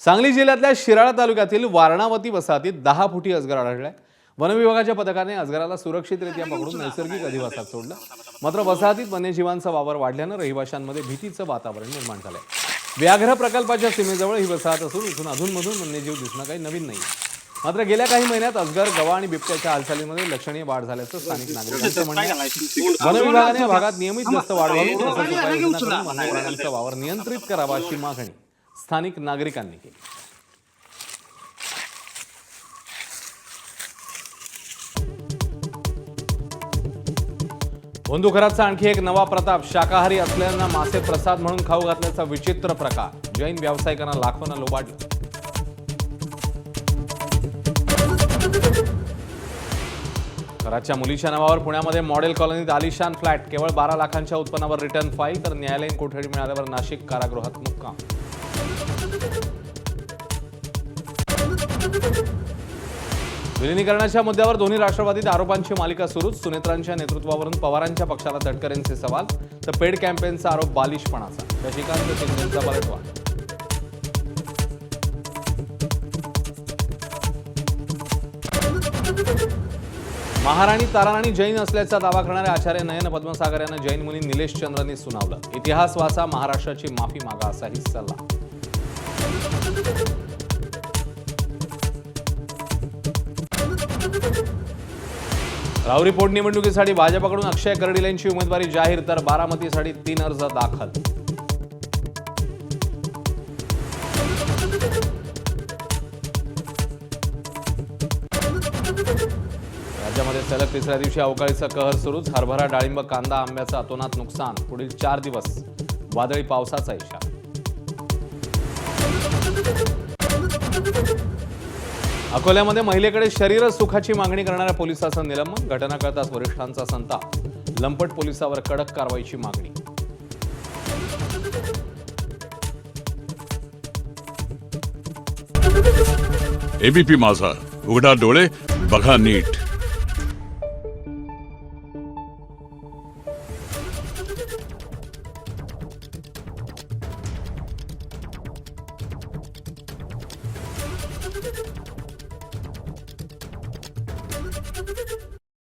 सांगली जिल्ह्यातल्या शिराळा तालुक्यातील वारणावती वसाहतीत 10 फुटी अजगर आढळलाय। वनविभागाच्या पथकाने अजगराला सुरक्षितरित्या पकडून नैसर्गिक अधिवासात सोडलं। मात्र वसाहतीत वन्यजीवांचा वावर वाढल्यानं रहिवाशांमध्ये भीतीचं वातावरण निर्माण झालंय। व्याघ्र प्रकल्पाच्या सीमेजवळ ही वसाहत असून इथून अधूनमधून वन्यजीव दिसणं काही नवीन नाही। मात्र गेल्या काही महिन्यात अजगर, गवा आणि बिबट्याच्या हालचालींमध्ये लक्षणीय वाढ झाल्याचं स्थानिक नागरिकांचं म्हणणं आहे। वनविभागाने या भागात नियमित गस्त वाढवावी तसंच उपाययोजना करून वन्य प्राण्यांचा वावर नियंत्रित करावा अशी मागणी स्थानिक नागरिकांनी केली। बंदुखराचा आणखी एक नवा प्रताप। शाकाहारी असलेल्यांना मासे प्रसाद म्हणून खाऊ घातल्याचा विचित्र प्रकार। जैन व्यावसायिकांना लाखोंना लोबाडलं। घराच्या मुलीच्या नावावर पुण्यामध्ये मॉडेल कॉलनीत आलिशान फ्लॅट। केवळ 12 लाखांच्या उत्पन्नावर रिटर्न फाईल, तर न्यायालयीन कोठडी मिळाल्यावर नाशिक कारागृहात मुक्काम। विलिनीकरणाच्या मुद्द्यावर दोन्ही राष्ट्रवादीत आरोपांची मालिका सुरूच। सुनेत्रांच्या नेतृत्वावरून पवारांच्या पक्षाला तटकरेंचे सवाल, तर पेड कॅम्पेनचा आरोप बालिशपणाचा। शशिकांत शिंदेंचा पलटवार। महाराणी ताराराणी जैन असल्याचा दावा करणाऱ्या आचार्य नयन पद्मसागर यांना जैन मुनी निलेश चंद्रनी सुनावलं। इतिहास वाचा, महाराष्ट्राची माफी मागा असाही सल्ला। राहुरी पोटनिवडणुकीसाठी भाजपकडून अक्षय कर्डिल यांची उमेदवारी जाहीर, तर बारामतीसाठी 3 अर्ज दाखल। राज्यामध्ये सलग तिसऱ्या दिवशी अवकाळीचा कहर सुरूच। हरभरा, डाळिंब, कांदा, आंब्याचं अतोनात नुकसान। पुढील 4 दिवस वादळी पावसाचा इशारा। अकोल्यामध्ये महिलेकडे शरीर सुखाची मागणी करणाऱ्या पोलिसाचं निलंबन। घटना कळताच वरिष्ठांचा संताप। लंपट पोलिसावर कडक कारवाईची मागणी। एबीपी माझा, उघडा डोळे बघा नीट।